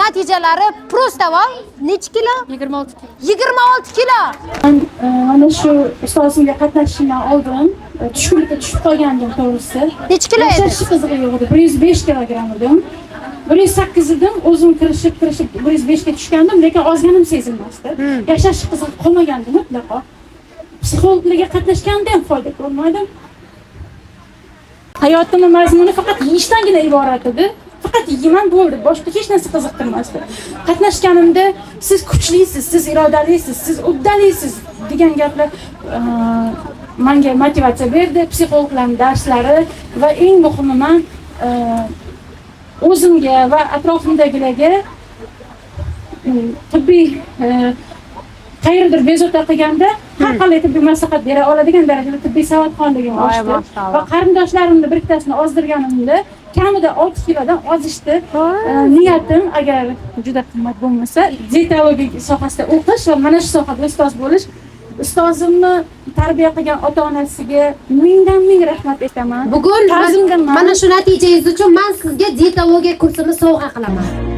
natijalari prosta va necha kilo? 26 kilo. 26 kilo. Mana shu ustozimga qatnashishimdan oldin tushkunlikka tushib qolgandim to'g'risi. Necha kilo edi? Yashash qizig'i yo'q edi. 105 kilogramm edim. 108 edim. O'zim kirishib 105 ga tushgandim, lekin ozganim sezilmasdi. Yashash qizig'i qolmagandi mutlaqo. Psixologlarga qatnashganda ham foyda ko'rmadim. Hayotimning mazmuni faqat yeyishdangina iborat edi. Faqat yeyman bo'ldi, boshqa hech narsa qiziqtirmasdi. Qatnashganimda siz kuchlisiz, siz irodalisiz, siz uddalisiz degan gaplar menga motivatsiya berdi. Psixologlarning darslari va eng muhimi men o'zimga va atrofimdagilarga tibbiy qayerdir bezovta qilganda har qanday tibbiy maslahat bera oladigan darajada tibbiy savodxonligim oshdi va qarindoshlarimni bir ikkitasini ozdirganimda kamida 6 kilodan ozishdi. Niyatim agar juda qimmat bo'lmasa, dietologiya sohasida o'qish va mana shu sohada ustoz bo'lish. Ustozimni tarbiya qilgan ota-onasiga mingdan ming rahmat aytaman. Bugun mana shu natijangiz uchun men sizga dietologiya kursini sovg'a qilaman.